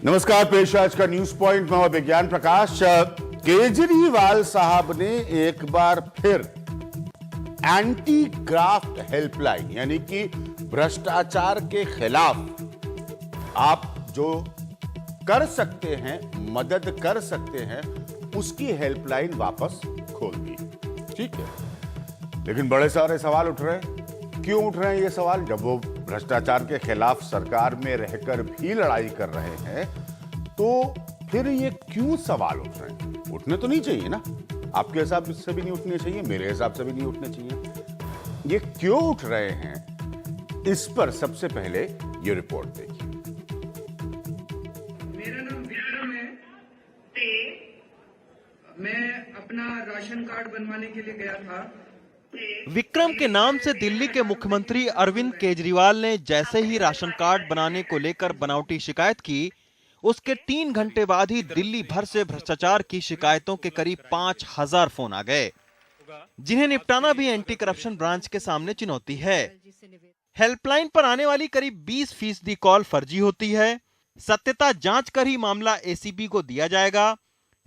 नमस्कार, पेश आज का न्यूज पॉइंट में विज्ञान प्रकाश। केजरीवाल साहब ने एक बार फिर एंटी ग्राफ्ट हेल्पलाइन यानी कि भ्रष्टाचार के खिलाफ आप जो कर सकते हैं, मदद कर सकते हैं, उसकी हेल्पलाइन वापस खोल दी। ठीक है, लेकिन बड़े सारे सवाल उठ रहे हैं। क्यों उठ रहे हैं ये सवाल? जब वो भ्रष्टाचार के खिलाफ सरकार में रहकर भी लड़ाई कर रहे हैं तो फिर ये क्यों सवाल उठ रहे हैं? उठने तो नहीं चाहिए ना, आपके हिसाब से भी नहीं उठने चाहिए, मेरे हिसाब से भी नहीं उठने चाहिए। ये क्यों उठ रहे हैं, इस पर सबसे पहले ये रिपोर्ट देखिए। मेरा नाम विक्रम है। मैं अपना राशन कार्ड बनवाने के लिए गया था। विक्रम के नाम से दिल्ली के मुख्यमंत्री अरविंद केजरीवाल ने जैसे ही राशन कार्ड बनाने को लेकर बनावटी शिकायत की, उसके 3 घंटे बाद ही दिल्ली भर से भ्रष्टाचार की शिकायतों के करीब 5000 फोन आ गए, जिन्हें निपटाना भी एंटी करप्शन ब्रांच के सामने चुनौती है। हेल्पलाइन पर आने वाली करीब 20% कॉल फर्जी होती है। सत्यता जांच कर ही मामला एसीबी को दिया जाएगा।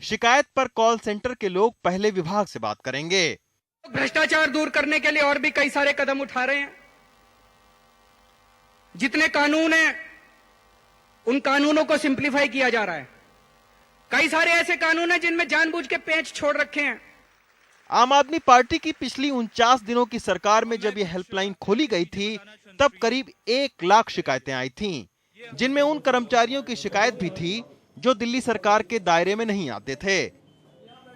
शिकायत पर कॉल सेंटर के लोग पहले विभाग से बात करेंगे। भ्रष्टाचार दूर करने के लिए और भी कई सारे कदम उठा रहे हैं। जितने कानून हैं उन कानूनों को सिंप्लीफाई किया जा रहा है। कई सारे ऐसे कानून हैं जिनमें जानबूझ के पेंच छोड़ रखे हैं। आम आदमी पार्टी की पिछली 49 दिनों की सरकार में जब यह हेल्पलाइन खोली गई थी, तब करीब 1 लाख शिकायतें आई थीं, जिनमें उन कर्मचारियों की शिकायत भी थी जो दिल्ली सरकार के दायरे में नहीं आते थे।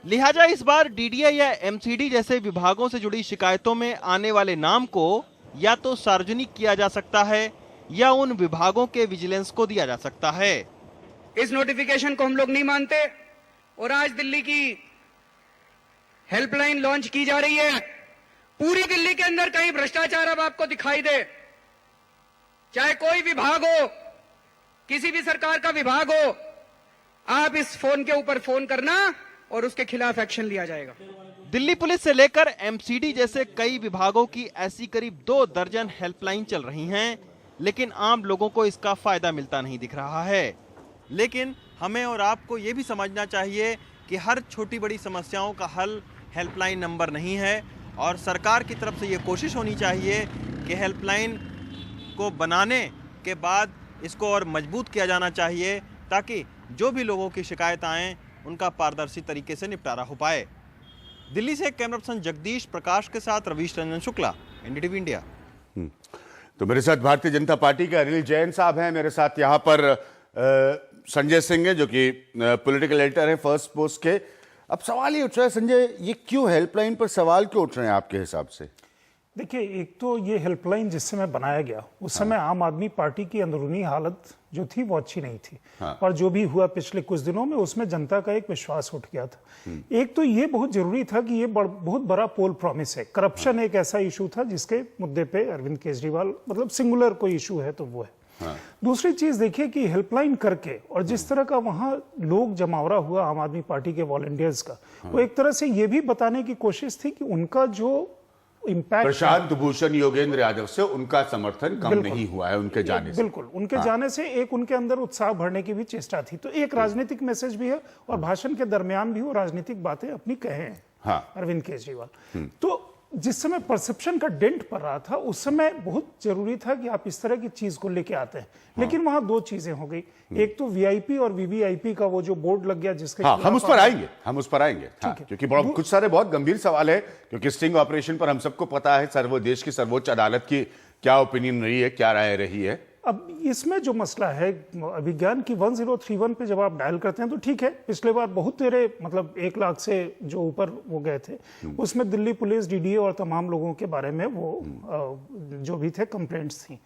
लिहाजा इस बार डीडीए या एमसीडी जैसे विभागों से जुड़ी शिकायतों में आने वाले नाम को या तो सार्वजनिक किया जा सकता है या उन विभागों के विजिलेंस को दिया जा सकता है। इस नोटिफिकेशन को हम लोग नहीं मानते और आज दिल्ली की हेल्पलाइन लॉन्च की जा रही है। पूरी दिल्ली के अंदर कहीं भ्रष्टाचार अब आपको दिखाई दे, चाहे कोई विभाग हो, किसी भी सरकार का विभाग हो, आप इस फोन के ऊपर फोन करना और उसके खिलाफ एक्शन लिया जाएगा। दिल्ली पुलिस से लेकर एमसीडी जैसे कई विभागों की ऐसी करीब 2 दर्जन हेल्पलाइन चल रही हैं, लेकिन आम लोगों को इसका फायदा मिलता नहीं दिख रहा है। लेकिन हमें और आपको ये भी समझना चाहिए कि हर छोटी बड़ी समस्याओं का हल हेल्पलाइन नंबर नहीं है, और सरकार की तरफ से ये कोशिश होनी चाहिए कि हेल्पलाइन को बनाने के बाद इसको और मजबूत किया जाना चाहिए, ताकि जो भी लोगों की शिकायत आएँ उनका पारदर्शी तरीके से निपटारा हो पाए। दिल्ली से कैमरा पर्सन जगदीश प्रकाश के साथ रवीश रंजन शुक्ला, एनडीटीवी इंडिया। तो मेरे साथ भारतीय जनता पार्टी के अनिल जैन साहब हैं, मेरे साथ यहाँ पर संजय सिंह है जो कि पॉलिटिकल एडिटर है फर्स्ट पोस्ट के। अब सवाल ये उठ रहा है संजय, ये क्यों हेल्पलाइन पर सवाल क्यों उठ रहे हैं आपके हिसाब से? देखिए, एक तो ये हेल्पलाइन जिस समय बनाया गया उस समय आम आदमी पार्टी की अंदरूनी हालत जो थी वो अच्छी नहीं थी। और जो भी हुआ पिछले कुछ दिनों में उसमें जनता का एक विश्वास उठ गया था। एक तो ये बहुत जरूरी था कि ये बहुत बड़ा पोल प्रॉमिस है। करप्शन एक ऐसा इशू था जिसके मुद्दे पे अरविंद केजरीवाल मतलब सिंगुलर कोई इशू है तो वो है। दूसरी चीज देखिए कि हेल्पलाइन करके और जिस तरह का वहां लोग जमावड़ा हुआ आम आदमी पार्टी के वॉलंटियर्स का, वो एक तरह से ये भी बताने की कोशिश थी कि उनका जो इम्पैक्ट प्रशांत भूषण योगेंद्र यादव से उनका समर्थन कम नहीं हुआ है उनके जाने से। बिल्कुल, उनके जाने से एक उनके अंदर उत्साह भरने की भी चेष्टा थी। तो एक राजनीतिक मैसेज भी है और भाषण के दरमियान भी वो राजनीतिक बातें अपनी कहे हैं अरविंद केजरीवाल। तो जिस समय परसेप्शन का डेंट पड़ रहा था उस समय बहुत जरूरी था कि आप इस तरह की चीज को लेके आते हैं। लेकिन वहां 2 चीजें हो गई। एक तो वीआईपी और वीवीआईपी का वो जो बोर्ड लग गया जिसके हम उस पर आएंगे क्योंकि कुछ सारे बहुत गंभीर सवाल है, क्योंकि स्टिंग ऑपरेशन पर हम सबको पता है देश की सर्वोच्च अदालत की क्या ओपिनियन रही है, क्या राय रही है। अब इसमें जो मसला है विज्ञान की 1031 पे जब आप डायल करते हैं तो ठीक है, पिछले बार बहुत तेरे मतलब 1 लाख से जो ऊपर वो गए थे, उसमें दिल्ली पुलिस, डीडीए और तमाम लोगों के बारे में वो जो भी थे कंप्लेंट्स थी।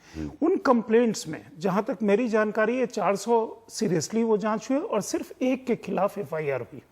उन कंप्लेंट्स में जहां तक मेरी जानकारी है 400 सीरियसली वो जांच हुई और सिर्फ 1 के खिलाफ एफआईआर हुई,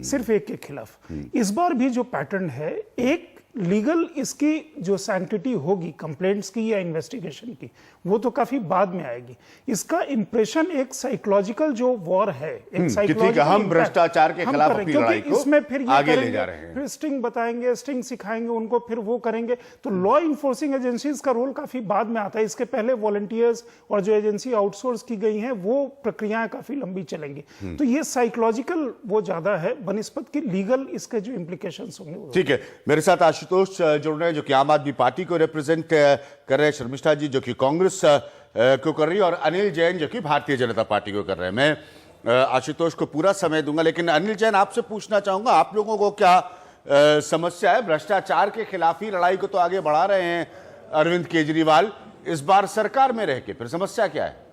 सिर्फ 1 के खिलाफ। इस बार भी जो पैटर्न है, एक लीगल इसकी जो सैंक्टिटी होगी कंप्लेंट्स की या इन्वेस्टिगेशन की, वो तो काफी बाद में आएगी। इसका इंप्रेशन एक साइकोलॉजिकल जो वॉर है, एक साइकोलॉजिकल हम भ्रष्टाचार के खिलाफ अपनी लड़ाई को इसमें फिर ये आगे ले करेंगे, जा रहे हैं। फिर स्टिंग बताएंगे, स्टिंग सिखाएंगे उनको, फिर वो करेंगे। तो लॉ इन्फोर्सिंग एजेंसीज का रोल काफी बाद में आता है। इसके पहले वॉलंटियर्स और जो एजेंसी आउटसोर्स की गई हैं वो प्रक्रियाएं काफी लंबी चलेंगी। तो ये साइकोलॉजिकल वो ज्यादा है बनिस्बत की लीगल इसके जो इम्प्लीकेशंस होंगे वो। ठीक है, मेरे साथ आशुतोष जुड़ रहे हैं जो कि आम आदमी पार्टी को रिप्रेजेंट कर रहे हैं, शर्मिष्ठा जी जो कि कांग्रेस को कर रही है, और अनिल जैन जो कि भारतीय जनता पार्टी को कर रहे हैं। मैं आशुतोष को पूरा समय दूंगा, लेकिन अनिल जैन आपसे पूछना चाहूंगा, आप लोगों को क्या समस्या है? भ्रष्टाचार के खिलाफ ही लड़ाई को तो आगे बढ़ा रहे हैं अरविंद केजरीवाल, इस बार सरकार में रह के फिर समस्या क्या है?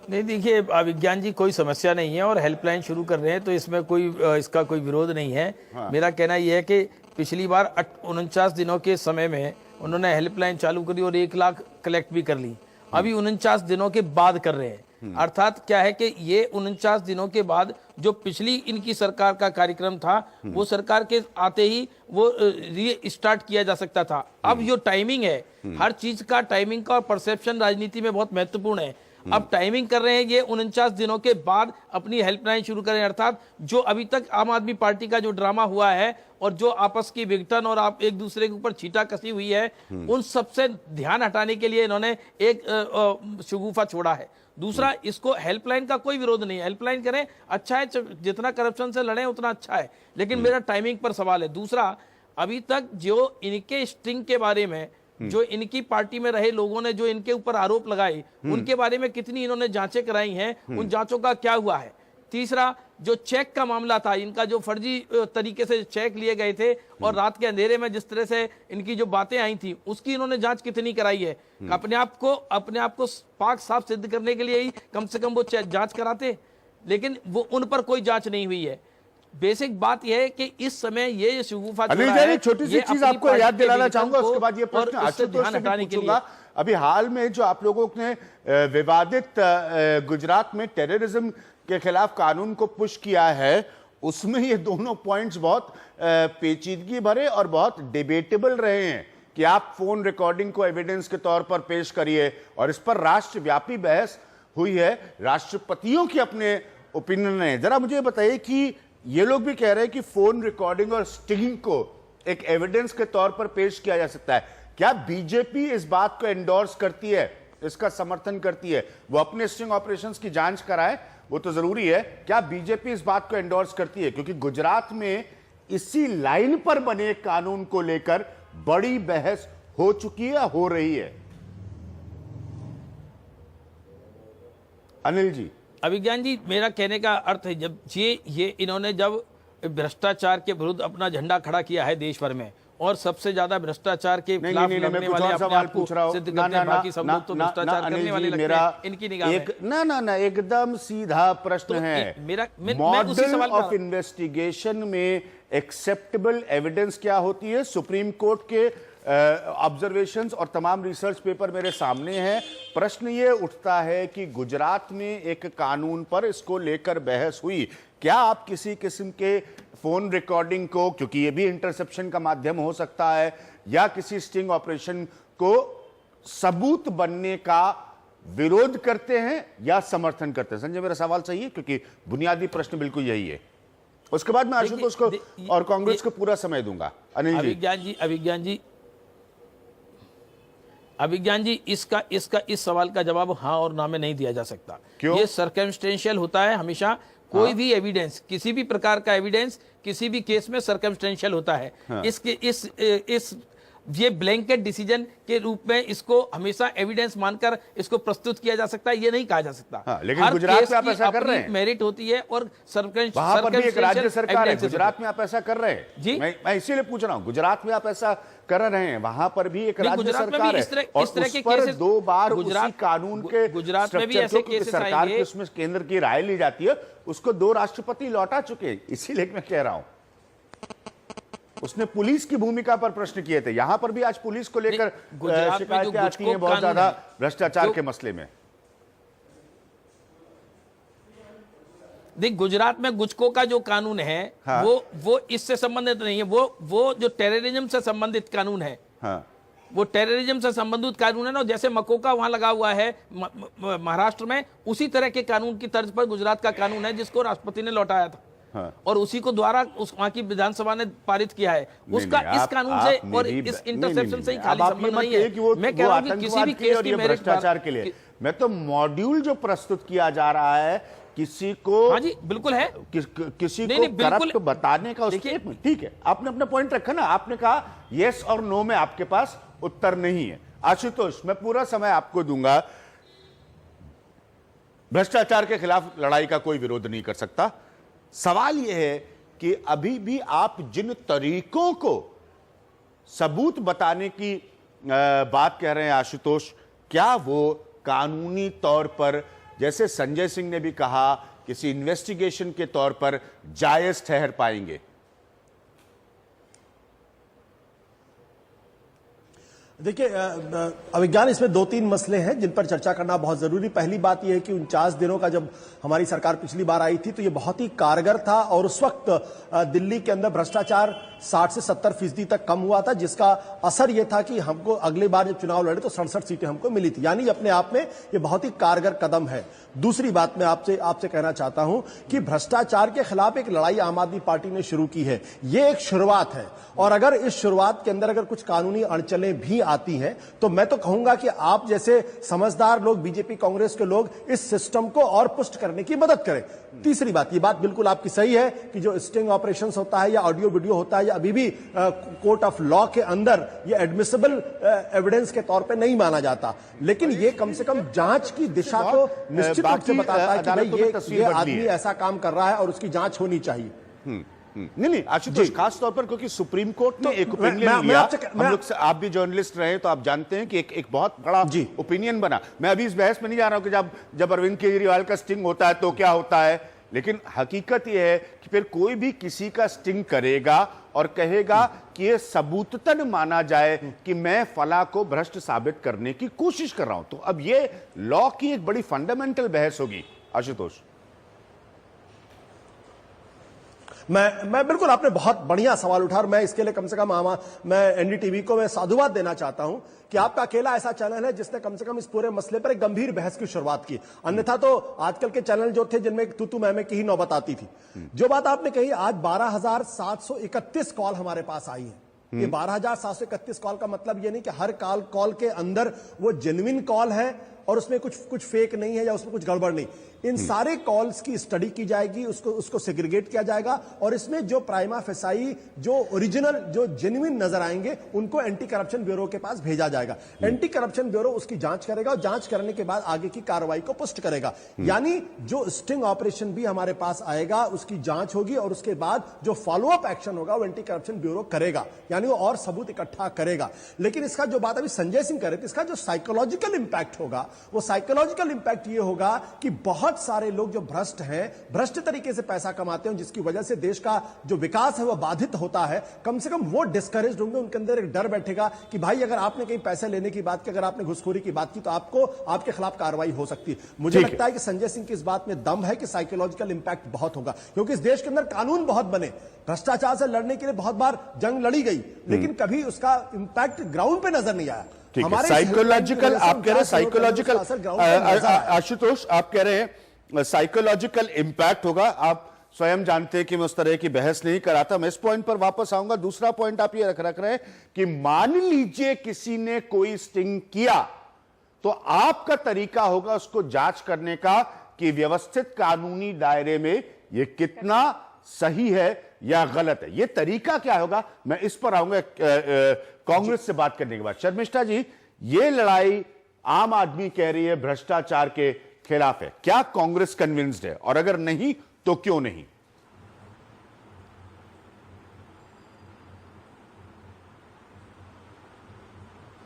नहीं, देखिए विज्ञान जी, कोई समस्या नहीं है और हेल्पलाइन शुरू कर रहे हैं तो इसमें कोई इसका कोई विरोध नहीं है। हाँ। मेरा कहना यह है कि पिछली बार 49 दिनों के समय में उन्होंने हेल्पलाइन चालू करी और 1 लाख कलेक्ट भी कर ली। अभी 49 दिनों के बाद कर रहे हैं। अर्थात क्या है कि ये 49 दिनों के बाद जो पिछली इनकी सरकार का कार्यक्रम था वो सरकार के आते ही वो रीस्टार्ट किया जा सकता था। अब जो टाइमिंग है, हर चीज का टाइमिंग का और परसेप्शन राजनीति में बहुत महत्वपूर्ण है। अब टाइमिंग कर रहे हैं ये 49 दिनों के बाद अपनी हेल्पलाइन शुरू करें। अर्थात जो अभी तक आम आदमी पार्टी का जो ड्रामा हुआ है और जो आपस की विघटन और आप एक दूसरे के ऊपर छींटा कसी हुई है, उन सबसे ध्यान हटाने के लिए इन्होंने एक शगुफा छोड़ा है। दूसरा, इसको हेल्पलाइन का कोई विरोध नहीं है, हेल्पलाइन करें, अच्छा है, जितना करप्शन से लड़ें उतना अच्छा है, लेकिन मेरा टाइमिंग पर सवाल है। दूसरा, अभी तक जो इनके स्टिंग के बारे में जो इनकी पार्टी में रहे लोगों ने जो इनके ऊपर आरोप लगाए, उनके बारे में कितनी इन्होंने जांचें कराई हैं, उन जांचों का क्या हुआ है? तीसरा, जो चेक का मामला था, इनका जो फर्जी तरीके से चेक लिए गए थे और रात के अंधेरे में जिस तरह से इनकी जो बातें आई थी, उसकी इन्होंने जांच कितनी कराई है? अपने आप को पाक साफ सिद्ध करने के लिए ही कम से कम वो जांच कराते, लेकिन वो उन पर कोई जांच नहीं हुई है। बेसिक बात यह है कि इस समय ये शगुफा छोटी सी चीज आपको याद दिलाना चाहूंगा, उसके बाद ये प्रश्न आशुतोष से भी पूछूंगा। अभी हाल में जो आप लोगों ने विवादित गुजरात में टेररिज्म के खिलाफ कानून को पुश किया है, उसमें ये दोनों पॉइंट्स बहुत पेचीदगी भरे और बहुत डिबेटेबल रहे हैं कि आप फोन रिकॉर्डिंग को एविडेंस के तौर पर पेश करिए, और इस पर राष्ट्रव्यापी बहस हुई है, राष्ट्रपतियों की अपने ओपिनियन है। जरा मुझे बताइए कि ये लोग भी कह रहे हैं कि फोन रिकॉर्डिंग और स्टिंगिंग को एक एविडेंस के तौर पर पेश किया जा सकता है। क्या बीजेपी इस बात को एंडोर्स करती है, इसका समर्थन करती है? वो अपने स्टिंग ऑपरेशंस की जांच कराए, वो तो जरूरी है। क्या बीजेपी इस बात को एंडोर्स करती है? क्योंकि गुजरात में इसी लाइन पर बने कानून को लेकर बड़ी बहस हो चुकी है, हो रही है। अनिल जी। अभिज्ञान जी, मेरा कहने का अर्थ है, जब ये इन्होंने जब भ्रष्टाचार के विरुद्ध अपना झंडा खड़ा किया है देश भर में, और सबसे ज्यादा भ्रष्टाचार के खिलाफ लड़ने वाले अपने आप को सिद्ध करते हैं, बाकी सब लोग तो भ्रष्टाचार करने वाले लगते हैं इनकी निगाह में। ना एकदम सीधा प्रश्न है। मॉडल ऑफ इन्वेस्टिगेशन में एक्सेप्टेबल एविडेंस क्या होती है? सुप्रीम कोर्ट के ऑब्जर्वेशंस और तमाम रिसर्च पेपर मेरे सामने हैं। प्रश्न ये उठता है कि गुजरात में एक कानून पर इसको लेकर बहस हुई, क्या आप किसी किस्म के फोन रिकॉर्डिंग को, क्योंकि ये भी इंटरसेप्शन का माध्यम हो सकता है, या किसी स्टिंग ऑपरेशन को सबूत बनने का विरोध करते हैं या समर्थन करते हैं? संजय, मेरा सवाल सही है? क्योंकि बुनियादी प्रश्न बिल्कुल यही है। उसके बाद मैं आशुतोष को और कांग्रेस को पूरा समय दूंगा। अनिल जी। अभिज्ञान जी, इस सवाल का जवाब हाँ और ना में नहीं दिया जा सकता। क्यों? ये सर्कमस्टेंशियल होता है हमेशा। कोई भी एविडेंस, किसी भी प्रकार का एविडेंस किसी भी केस में सर्कमस्टेंशियल होता है। ये ब्लैंकेट डिसीजन के रूप में इसको हमेशा एविडेंस मानकर इसको प्रस्तुत किया जा सकता है, ये नहीं कहा जा सकता। लेकिन गुजरात में आप ऐसा कर रहे हैं, मेरिट होती है और वहां पर भी एक राज्य सरकार है, गुजरात में आप ऐसा कर रहे हैं जी। मैं इसीलिए पूछ रहा हूं, गुजरात में आप ऐसा कर रहे हैं, वहां पर भी एक राज्य सरकार है और उस पर 2 बार उसी कानून के गुजरात में भी ऐसे केसेस सरकार की उसमें केंद्र की राय ली जाती है, उसको 2 राष्ट्रपति लौटा चुके। इसीलिए मैं कह रहा हूं, उसने पुलिस की भूमिका पर प्रश्न किए थे। यहां पर भी आज पुलिस को लेकर शिकायतें आती हैं बहुत ज्यादा भ्रष्टाचार के मसले में। देख, गुजरात में गुजको का जो कानून है हाँ। वो इससे संबंधित नहीं है, वो जो टेररिज्म से संबंधित कानून है, हाँ। वो टेररिज्म से संबंधित कानून है ना। जैसे मकोका वहां लगा हुआ है महाराष्ट्र में, उसी तरह के कानून की तर्ज पर गुजरात का कानून है जिसको राष्ट्रपति ने लौटाया था। हाँ। और उसी को द्वारा उस वहां की विधानसभा ने पारित किया है। उसका इस कानून से और इस इंटरसेप्शन से ही खाली संबंध नहीं है। मैं कह रहा हूं कि किसी भी केस की मेरिट भ्रष्टाचार के लिए मैं तो मॉड्यूल जो प्रस्तुत किया जा रहा है किसी को, हाँ जी बिल्कुल है, किसी को करप्ट बताने का, ठीक है, आपने अपना पॉइंट रखा ना, आपने कहा यस और नो में आपके पास उत्तर नहीं है। आशुतोष, मैं पूरा समय आपको दूंगा। भ्रष्टाचार के खिलाफ लड़ाई का कोई विरोध नहीं कर सकता। सवाल यह है कि अभी भी आप जिन तरीकों को सबूत बताने की बात कह रहे हैं आशुतोष, क्या वो कानूनी तौर पर, जैसे संजय सिंह ने भी कहा, किसी इन्वेस्टिगेशन के तौर पर जायज ठहर पाएंगे? देखिए अभिज्ञान, इसमें 2-3 मसले हैं जिन पर चर्चा करना बहुत जरूरी। पहली बात यह है कि 49 दिनों का जब हमारी सरकार पिछली बार आई थी तो ये बहुत ही कारगर था और उस वक्त दिल्ली के अंदर भ्रष्टाचार 60 से 70% तक कम हुआ था, जिसका असर यह था कि हमको अगली बार जब चुनाव लड़े तो 67 सीटें हमको मिली थी। यानी अपने आप में ये बहुत ही कारगर कदम है। दूसरी बात मैं आपसे कहना चाहता हूं कि भ्रष्टाचार के खिलाफ एक लड़ाई आम आदमी पार्टी ने शुरू की है। ये एक शुरुआत है और अगर इस शुरुआत के अंदर अगर कुछ कानूनी अड़चनें भी आती हैं तो मैं तो कहूंगा कि आप जैसे समझदार लोग, बीजेपी कांग्रेस के लोग, इस सिस्टम को और पुष्ट करने की मदद करें। तीसरी बात, ये बात बिल्कुल आपकी सही है कि जो स्टिंग ऑपरेशंस होता है या ऑडियो वीडियो होता है, या अभी भी कोर्ट ऑफ लॉ के अंदर ये एडमिसिबल एविडेंस के तौर पे नहीं माना जाता, लेकिन ये कम से कम जांच की दिशा को निश्चित रूप से बताता है कि भाई ये आदमी ऐसा काम कर रहा है और उसकी जांच होनी चाहिए। नहीं आशुतोष, खास तौर पर क्योंकि सुप्रीम कोर्ट ने एक ओपिनियन लिया। हम लोग से, आप भी जर्नलिस्ट रहे तो आप जानते हैं कि एक बहुत बड़ा ओपिनियन बना। मैं अभी इस बहस में नहीं जा रहा हूं कि जब अरविंद केजरीवाल का स्टिंग होता है तो क्या होता है, लेकिन हकीकत यह है कि फिर कोई भी किसी का स्टिंग करेगा और कहेगा कि यह सबूततन माना जाए कि मैं फला को भ्रष्ट साबित करने की कोशिश कर रहा हूं, तो अब यह लॉ की एक बड़ी फंडामेंटल बहस होगी। आशुतोष, मैं बिल्कुल, आपने बहुत बढ़िया सवाल उठा और मैं इसके लिए कम से कम मैं एनडीटीवी को मैं साधुवाद देना चाहता हूं कि आपका अकेला ऐसा चैनल है जिसने कम से कम इस पूरे मसले पर एक गंभीर बहस की शुरुआत की। अन्यथा तो आजकल के चैनल जो थे जिनमें तू मैं की ही नौबत आती थी। जो बात आपने कही, आज 12,731 कॉल हमारे पास आई है। ये 12,731 कॉल का मतलब ये नहीं कि हर कॉल के अंदर वो जेन्युइन कॉल है और उसमें कुछ फेक नहीं है या उसमें कुछ गड़बड़ नहीं। इन सारे कॉल्स की स्टडी की जाएगी, उसको सेग्रीगेट किया जाएगा और इसमें जो प्राइमा फेसाई, जो ओरिजिनल, जो जेन्युइन नजर आएंगे उनको एंटी करप्शन ब्यूरो के पास भेजा जाएगा। एंटी करप्शन ब्यूरो उसकी जांच करेगा और जांच करने के बाद आगे की कार्रवाई को पुष्ट करेगा। यानी जो स्टिंग ऑपरेशन भी हमारे पास आएगा उसकी जांच होगी और उसके बाद जो फॉलोअप एक्शन होगा वो एंटी करप्शन ब्यूरो करेगा, यानी वो और सबूत इकट्ठा करेगा। लेकिन इसका जो बात अभी संजय सिंह कर रहे थे, इसका जो साइकोलॉजिकल इंपैक्ट होगा, वो साइकोलॉजिकल इंपैक्ट ये होगा कि बहुत सारे लोग जो भ्रष्ट हैं, भ्रष्ट तरीके से पैसा कमाते हैं, जिसकी वजह से देश का जो विकास है वो बाधित होता है, कम से कम वो डिस्करेज होंगे। उनके अंदर एक डर बैठेगा कि भाई अगर आपने कहीं पैसे लेने की बात की, अगर आपने घुसखोरी की बात की तो आपके खिलाफ कार्रवाई हो सकती है। मुझे लगता है कि संजय सिंह की इस बात में दम है कि साइकोलॉजिकल इंपैक्ट बहुत होगा, क्योंकि इस देश के अंदर कानून बहुत बने, भ्रष्टाचार से लड़ने के लिए बहुत बार जंग लड़ी गई, लेकिन कभी उसका इंपैक्ट ग्राउंड पे नजर नहीं आया। साइकोलॉजिकल, आप कह रहे हैं साइकोलॉजिकल, आशुतोष आप कह रहे हैं साइकोलॉजिकल इंपैक्ट होगा। आप स्वयं जानते हैं कि मैं उस तरह की बहस नहीं कराता। मैं इस पॉइंट पर वापस आऊंगा। दूसरा पॉइंट आप ये रख रहे हैं कि मान लीजिए किसी ने कोई स्टिंग किया तो आपका तरीका होगा उसको जांच करने का कि व्यवस्थित कानूनी दायरे में यह कितना सही है या गलत है। यह तरीका क्या होगा, मैं इस पर आऊंगा कांग्रेस से बात करने के बाद। शर्मिष्ठा जी, यह लड़ाई आम आदमी कह रही है भ्रष्टाचार के खिलाफ है, क्या कांग्रेस कन्विंस्ड है, और अगर नहीं तो क्यों नहीं?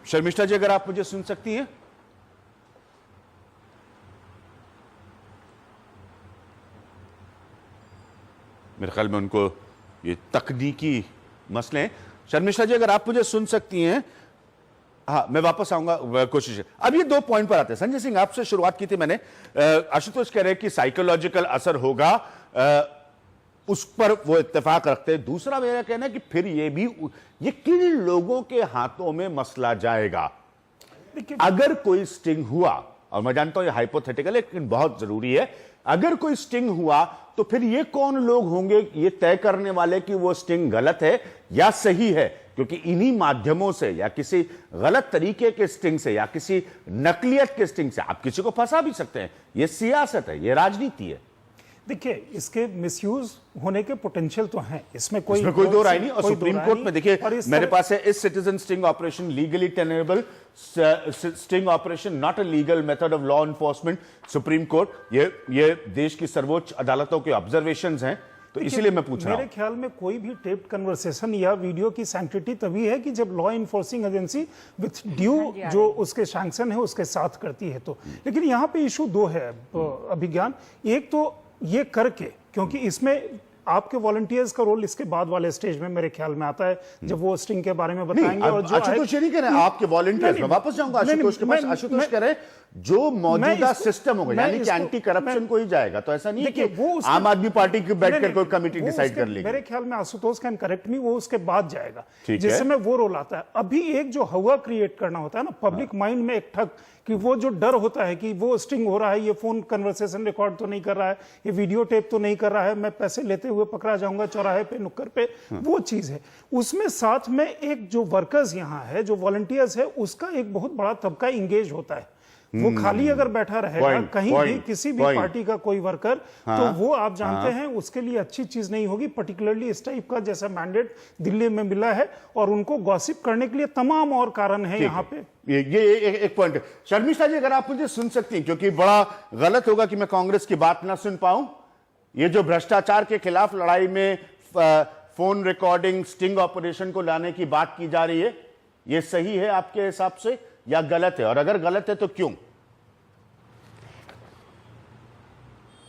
शर्मिष्ठा जी, अगर आप मुझे सुन सकती हैं। मेरे ख्याल में उनको ये तकनीकी मसले हैं। शर्मिष्ठा जी, अगर आप मुझे सुन सकती हैं हाँ, मैं वापस आऊंगा, कोशिश है। अब ये 2 पॉइंट पर आते हैं। संजय सिंह, आपसे शुरुआत की थी मैंने। आशुतोष कह रहे हैं कि साइकोलॉजिकल असर होगा, उस पर वो इत्तेफाक रखते हैं। दूसरा मेरा कहना है कि फिर ये किन लोगों के हाथों में मसला जाएगा? अगर कोई स्टिंग हुआ, और मैं जानता हूं ये हाइपोथेटिकल है लेकिन बहुत जरूरी है, अगर कोई स्टिंग हुआ तो फिर ये कौन लोग होंगे ये तय करने वाले कि वो स्टिंग गलत है या सही है? क्योंकि इन्हीं माध्यमों से या किसी गलत तरीके के स्टिंग से या किसी नकलियत के स्टिंग से आप किसी को फंसा भी सकते हैं। ये सियासत है, ये राजनीति है। देखिए, इसके मिसयूज होने के पोटेंशियल तो हैं, इसमें कोई दो राय नहीं। और सुप्रीम कोर्ट में देखिए, मेरे पास है इस citizen sting operation legally tenable sting operation not a legal method of law enforcement, supreme court. ये देश की सर्वोच्च अदालतों के ऑब्जर्वेशंस हैं, तो इसीलिए मैं पूछ रहा हूं। मेरे ख्याल में कोई भी टेप्ड कन्वर्सेशन या वीडियो की सैंक्टिटी तभी है कि जब law enforcing agency with due जो उसके सैंक्शन है उसके साथ करती है। तो लेकिन यहाँ पे इशू 2 है अभिज्ञान। एक तो ये करके, क्योंकि इसमें आपके वॉलंटियर्स का रोल इसके बाद वाले स्टेज में मेरे ख्याल में आता है, जब वो स्टिंग के बारे में बताएंगे। और जो आशुतोष ये नहीं कह रहे हैं आपके वॉलंटियर्स, मैं वापस जाऊंगा आशुतोष के पास। आशुतोष कह रहे हैं जो मौजूदा सिस्टम होगा, यानी कि एंटी करप्शन को ही जाएगा, तो ऐसा नहीं है कि आम आदमी पार्टी की बैठकर कोई कमेटी डिसाइड कर लेगी। मेरे ख्याल में आशुतोष कैन करेक्ट मी, वो उसके बाद जाएगा जिस समय वो रोल आता है। अभी एक जो हवा क्रिएट करना होता है ना पब्लिक माइंड में, एक ठग, कि वो जो डर होता है कि वो स्टिंग हो रहा है, ये फोन कन्वर्सेशन रिकॉर्ड तो नहीं कर रहा है, ये वीडियो टेप तो नहीं कर रहा है, मैं पैसे लेते हुए पकड़ा जाऊंगा चौराहे पे, नुक्कड़ पे, वो चीज है। उसमें साथ में एक जो वर्कर्स यहाँ है, जो वॉलंटियर्स है, उसका एक बहुत बड़ा तबका इंगेज होता है। वो खाली अगर बैठा रहेगा कहीं भी किसी भी पार्टी का कोई वर्कर, तो वो आप जानते हैं उसके लिए अच्छी चीज नहीं होगी। पर्टिकुलरली इस टाइप का जैसा मैंडेट दिल्ली में मिला है, और उनको गॉसिप करने के लिए तमाम और कारण है यहाँ पे। ये एक पॉइंट है। शर्मिष्ठा जी, अगर आप मुझे सुन सकती हैं, क्योंकि बड़ा गलत होगा कि मैं कांग्रेस की बात ना सुन पाऊं। ये जो भ्रष्टाचार के खिलाफ लड़ाई में फोन रिकॉर्डिंग स्टिंग ऑपरेशन को लाने की बात की जा रही है, ये सही है आपके हिसाब से या गलत है? और अगर गलत है तो क्यों?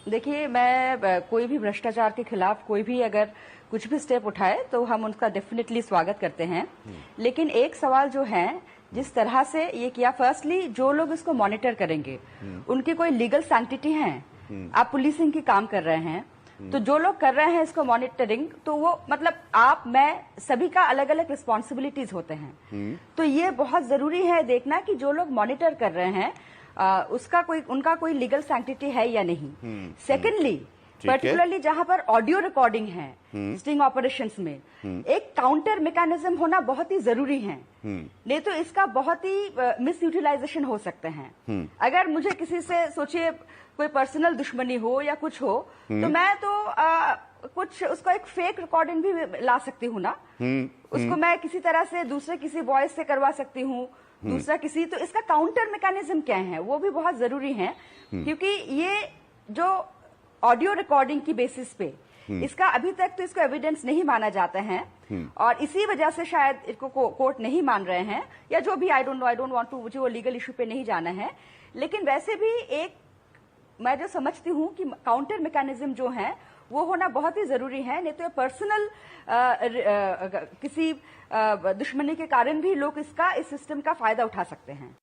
देखिए, मैं कोई भी भ्रष्टाचार के खिलाफ कोई भी अगर कुछ भी स्टेप उठाए तो हम उनका डेफिनेटली स्वागत करते हैं। लेकिन एक सवाल जो है, जिस तरह से ये किया, फर्स्टली जो लोग इसको मॉनिटर करेंगे उनकी कोई लीगल सैंक्टिटी है? आप पुलिसिंग की काम कर रहे हैं, तो जो लोग कर रहे हैं इसको मॉनिटरिंग, तो वो मतलब आप मैं सभी का अलग अलग रिस्पॉन्सिबिलिटीज होते हैं। तो ये बहुत जरूरी है देखना कि जो लोग मॉनिटर कर रहे हैं उनका कोई लीगल सैंक्टिटी है या नहीं। सेकेंडली, पर्टिकुलरली जहां पर ऑडियो रिकॉर्डिंग है स्टिंग ऑपरेशंस में, एक काउंटर मैकेनिज्म होना बहुत ही जरूरी है। नहीं तो इसका बहुत ही मिस यूटिलाइजेशन हो सकते हैं। अगर मुझे किसी से, सोचिए कोई पर्सनल दुश्मनी हो या कुछ हो, तो मैं तो कुछ उसको एक फेक रिकॉर्डिंग भी ला सकती हूँ ना, उसको मैं किसी तरह से दूसरे किसी वॉइस से करवा सकती हूँ, दूसरा किसी। तो इसका काउंटर मैकेनिज्म क्या है वो भी बहुत जरूरी है, क्योंकि ये जो ऑडियो रिकॉर्डिंग की बेसिस पे इसका अभी तक तो इसको एविडेंस नहीं माना जाता है, और इसी वजह से शायद इसको कोर्ट नहीं मान रहे हैं, या जो भी, आई डोंट वांट टू, मुझे वो लीगल इशू पे नहीं जाना है। लेकिन वैसे भी एक मैं जो समझती हूँ कि काउंटर मैकेनिज्म जो है वो होना बहुत ही जरूरी है। नहीं तो पर्सनल किसी दुश्मनी के कारण भी लोग इस सिस्टम का फायदा उठा सकते हैं।